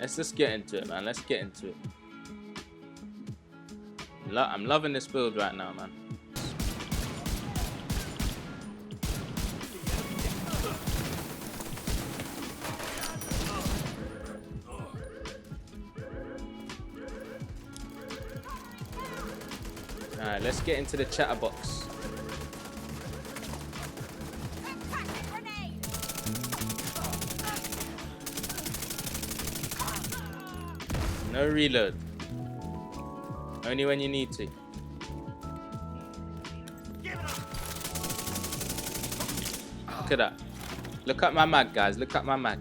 Let's just get into it, man. Let's get into it. I'm loving this build right now, man. Alright, let's get into the chatterbox. No reload. Only when you need to. Look at that. Look at my mag, guys. Look at my mag.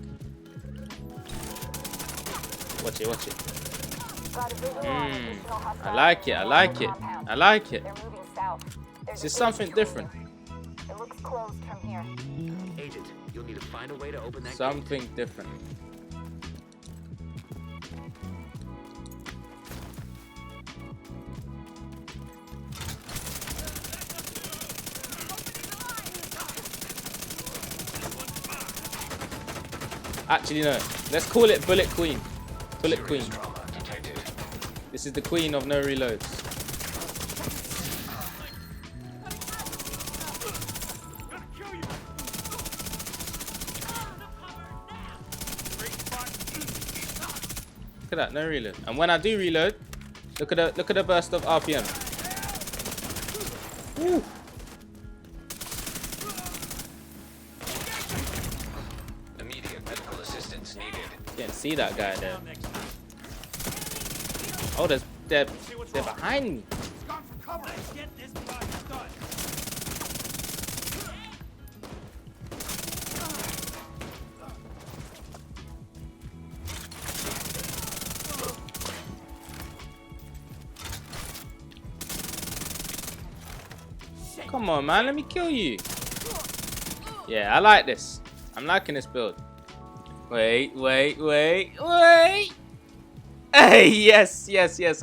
Watch it, watch it. I like it, I like it. I like it. This is something different. It looks closed from here. Agent, you'll need to find a way to open that Something different. Actually, no. Let's call it Bullet Queen. Bullet Queen. This is the queen of no reloads. Look at that, no reload. And when I do reload, look at the burst of RPM. Woo. Immediate medical assistance needed. Didn't see that guy there. Oh, they're behind me. Come on, man, let me kill you. Yeah, I like this. I'm liking this build. Wait. Hey, yes.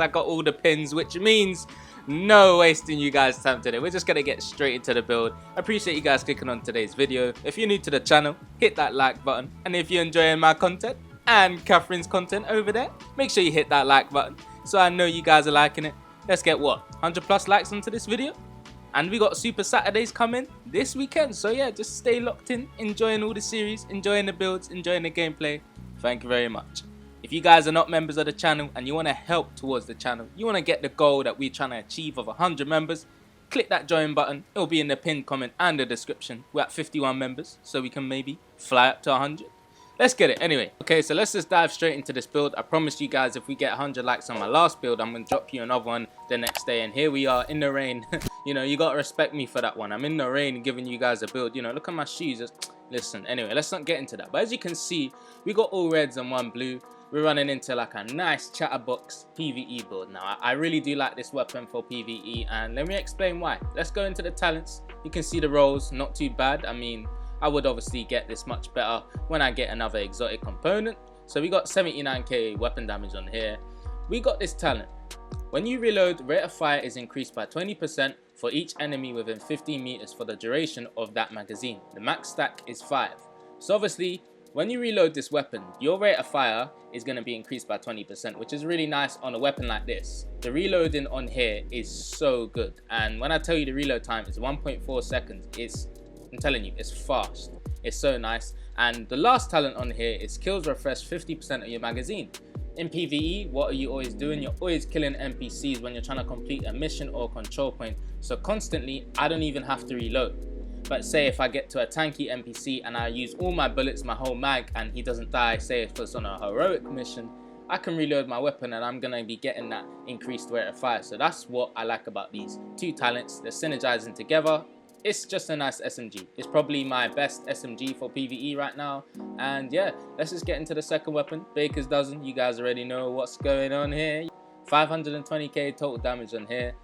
I got all the pins, which means no wasting you guys' time today. We're just going to get straight into the build. I appreciate you guys clicking on today's video. If you're new to the channel, hit that like button. And if you're enjoying my content and Catherine's content over there, make sure you hit that like button so I know you guys are liking it. Let's get what? 100 plus likes onto this video? And we got Super Saturdays coming this weekend. So yeah, just stay locked in, enjoying all the series, enjoying the builds, enjoying the gameplay. Thank you very much. If you guys are not members of the channel and you want to help towards the channel, you want to get the goal that we're trying to achieve of 100 members, click that join button. It will be in the pinned comment and the description. We're at 51 members, so we can maybe fly up to 100. Let's get it. Anyway, okay, so let's just dive straight into this build. I promised you guys if we get 100 likes on my last build, I'm going to drop you another one the next day. And here we are in the rain. You know, you got to respect me for that one. I'm in the rain giving you guys a build. You know, look at my shoes. Listen, anyway, let's not get into that. But as you can see, we got all reds and one blue. We're running into like a nice chatterbox PvE build now. I really do like this weapon for PvE, and let me explain why. Let's go into the talents. You can see the rolls, not too bad. I mean, I would obviously get this much better when I get another exotic component. So we got 79k weapon damage on here. We got this talent. When you reload, rate of fire is increased by 20% for each enemy within 15 meters for the duration of that magazine. The max stack is 5. So obviously, when you reload this weapon, your rate of fire is going to be increased by 20%, which is really nice on a weapon like this. The reloading on here is so good. And when I tell you the reload time is 1.4 seconds, I'm telling you, it's fast. It's so nice. And the last talent on here is kills refresh 50% of your magazine. In PvE, what are you always doing? You're always killing NPCs when you're trying to complete a mission or control point. So constantly, I don't even have to reload. But say if I get to a tanky NPC and I use all my bullets, my whole mag, and he doesn't die, say if it's on a heroic mission, I can reload my weapon and I'm going to be getting that increased rate of fire. So that's what I like about these two talents. They're synergizing together. It's just a nice SMG. It's probably my best SMG for PvE right now. And yeah, let's just get into the second weapon. Baker's Dozen. You guys already know what's going on here. 520k total damage on here.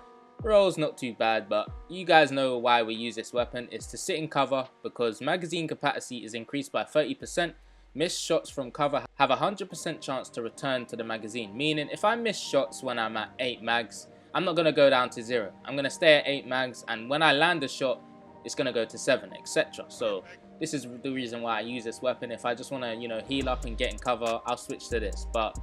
Rolls not too bad, but you guys know why we use this weapon. It's to sit in cover because magazine capacity is increased by 30%. Missed shots from cover have a 100% chance to return to the magazine, meaning if I miss shots when I'm at 8 mags, I'm not going to go down to 0. I'm going to stay at 8 mags, and when I land a shot, it's going to go to 7, etc. So this is the reason why I use this weapon. If I just want to, you know, heal up and get in cover, I'll switch to this. But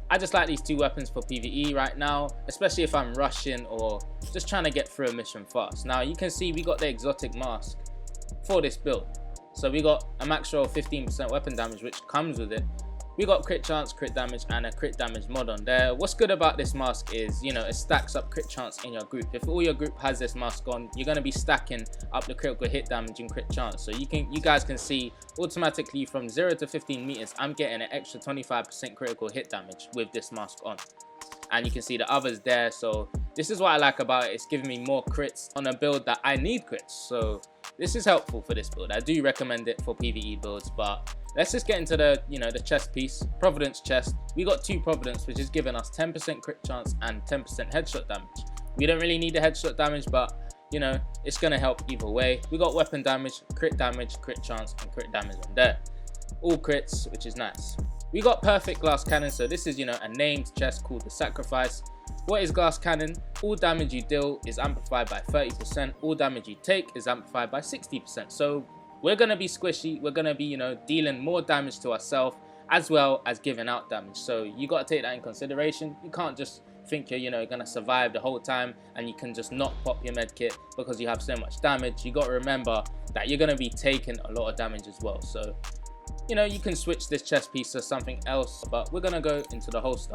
I just like these two weapons for PvE right now, especially if I'm rushing or just trying to get through a mission fast. Now you can see we got the exotic mask for this build. So we got a max roll 15% weapon damage, which comes with it. We got crit chance, crit damage, and a crit damage mod on there. What's good about this mask is, you know, it stacks up crit chance in your group. If all your group has this mask on, you're going to be stacking up the critical hit damage and crit chance. So you guys can see automatically from 0 to 15 meters, I'm getting an extra 25% critical hit damage with this mask on. And you can see the others there. So this is what I like about it. It's giving me more crits on a build that I need crits. So this is helpful for this build. I do recommend it for PvE builds, but let's just get into the, you know, the chest piece. Providence chest. We got 2 Providence, which is giving us 10% crit chance and 10% headshot damage. We don't really need the headshot damage, but you know, it's gonna help either way. We got weapon damage, crit chance, and crit damage on there. All crits, which is nice. We got perfect glass cannon. So this is, you know, a named chest called the sacrifice. What is glass cannon? All damage you deal is amplified by 30%. All damage you take is amplified by 60%. So we're going to be squishy. We're going to be, you know, dealing more damage to ourselves as well as giving out damage. So you got to take that in consideration. You can't just think you're, you know, going to survive the whole time and you can just not pop your med kit because you have so much damage. You got to remember that you're going to be taking a lot of damage as well. So, you know, you can switch this chest piece to something else, but we're going to go into the holster.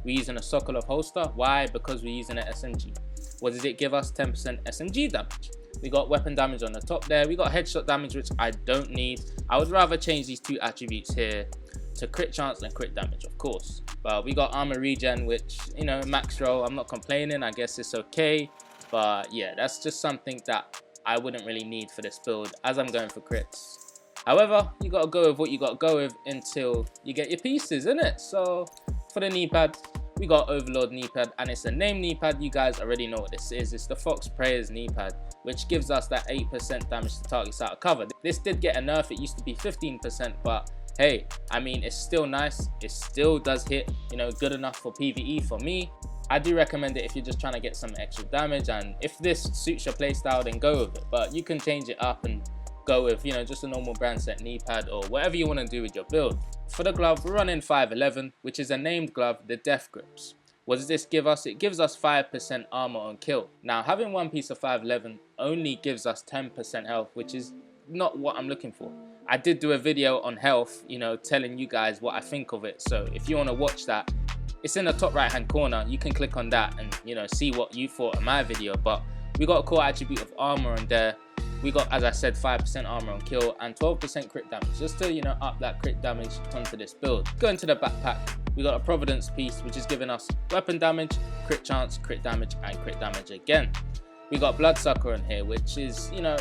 We're using a Sokolov holster. Why? Because we're using an SMG. What does it give us? 10% SMG damage. We got weapon damage on the top there. We got headshot damage, which I don't need. I would rather change these 2 attributes here to crit chance and crit damage, of course. But we got armor regen, which, you know, max roll. I'm not complaining. I guess it's okay. But yeah, that's just something that I wouldn't really need for this build as I'm going for crits. However, you got to go with what you got to go with until you get your pieces, innit? So for the knee pad, we got Overlord knee pad, and it's a named knee pad. You guys already know what this is. It's the Fox Prayers knee pad, which gives us that 8% damage to targets out of cover. This did get a nerf. It used to be 15%, but hey, I mean, it's still nice. It still does hit, you know, good enough for PvE for me. I do recommend it if you're just trying to get some extra damage, and if this suits your playstyle, then go with it. But you can change it up and go with, you know, just a normal brand set knee pad or whatever you want to do with your build. For the glove, we're running 511, which is a named glove, the Death Grips. What does this give us? It gives us 5% armor on kill. Now, having one piece of 511 only gives us 10% health, which is not what I'm looking for. I did do a video on health, you know, telling you guys what I think of it. So if you want to watch that, it's in the top right hand corner. You can click on that and, you know, see what you thought of my video. But we got a core attribute of armor on there. We got, as I said, 5% armor on kill and 12% crit damage, just to, you know, up that crit damage onto this build. Going to the backpack, we got a Providence piece, which is giving us weapon damage, crit chance, crit damage, and crit damage again. We got Bloodsucker in here, which is, you know,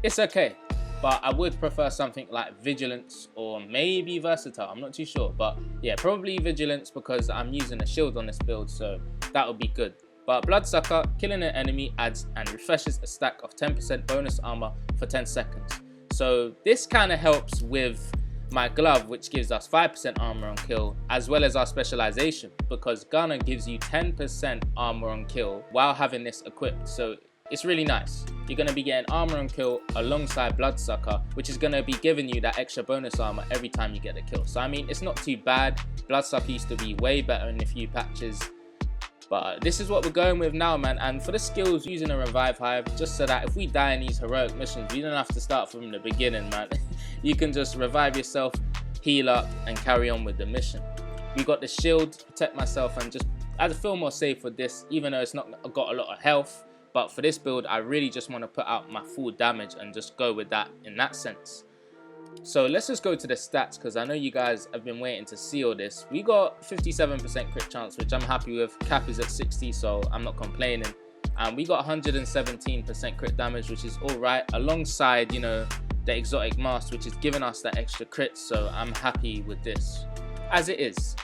it's okay, but I would prefer something like Vigilance or maybe Versatile. I'm not too sure, but yeah, probably Vigilance because I'm using a shield on this build, so that would be good. But Bloodsucker, killing an enemy adds and refreshes a stack of 10% bonus armor for 10 seconds. So this kind of helps with my glove, which gives us 5% armor on kill, as well as our specialization, because Gunner gives you 10% armor on kill while having this equipped. So it's really nice. You're going to be getting armor on kill alongside Bloodsucker, which is going to be giving you that extra bonus armor every time you get a kill. So I mean, it's not too bad. Bloodsucker used to be way better in a few patches. But this is what we're going with now, man. And for the skills, using a Revive Hive, just so that if we die in these heroic missions, we don't have to start from the beginning, man. You can just revive yourself, heal up, and carry on with the mission. We got the shield to protect myself, and just I feel more safe with this, even though it's not got a lot of health. But for this build, I really just want to put out my full damage and just go with that in that sense. So let's just go to the stats, because I know you guys have been waiting to see all this. We got 57% crit chance, which I'm happy with. Cap is at 60, so I'm not complaining. And we got 117% crit damage, which is all right, alongside, you know, the exotic mask, which is giving us that extra crit. So I'm happy with this as it is.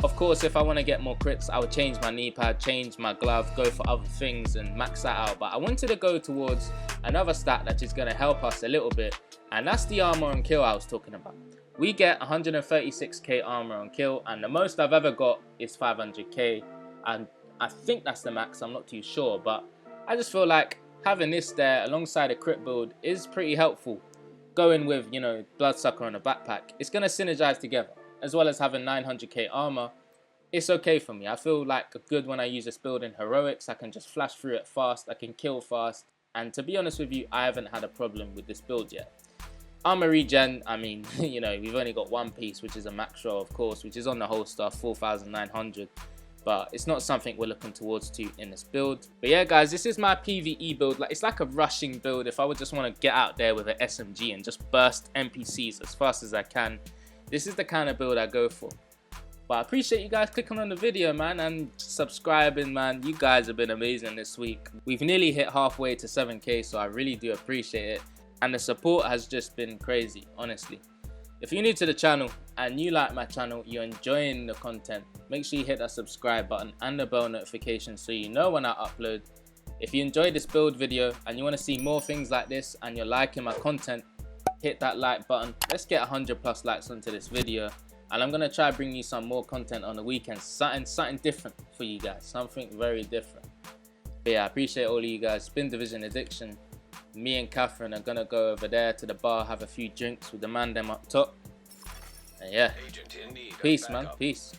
Of course, if I want to get more crits, I would change my knee pad, change my glove, go for other things and max that out. But I wanted to go towards another stat that is going to help us a little bit, and that's the armor on kill I was talking about. We get 136k armor on kill, and the most I've ever got is 500k, and I think that's the max. I'm not too sure, but I just feel like having this there alongside a crit build is pretty helpful. going with, you know, Bloodsucker on a backpack, it's going to synergize together. As well as having 900k armor, it's okay for me. I feel like good when I use this build in heroics. I can just flash through it fast, I can kill fast, and to be honest with you, I haven't had a problem with this build yet. Armor regen, I mean, you know, we've only got one piece, which is a max roll, of course, which is on the holster, 4,900. But it's not something we're looking towards in this build. But yeah, guys, this is my PvE build. Like, it's like a rushing build. If I would just want to get out there with an SMG and just burst NPCs as fast as I can, this is the kind of build I go for. But I appreciate you guys clicking on the video, man, and subscribing, man. You guys have been amazing this week. We've nearly hit halfway to 7k, so I really do appreciate it. And the support has just been crazy, honestly. If you're new to the channel and you like my channel, you're enjoying the content, make sure you hit that subscribe button and the bell notification so you know when I upload. If you enjoyed this build video and you want to see more things like this and you're liking my content, hit that like button. Let's get 100+ likes onto this video. And I'm going to try bring you some more content on the weekends. Something different for you guys. Something very different. But yeah, I appreciate all of you guys. Spin Division Addiction. Me and Catherine are going to go over there to the bar, have a few drinks with the man them up top. And yeah, Agent in need of peace, man. backup. Peace.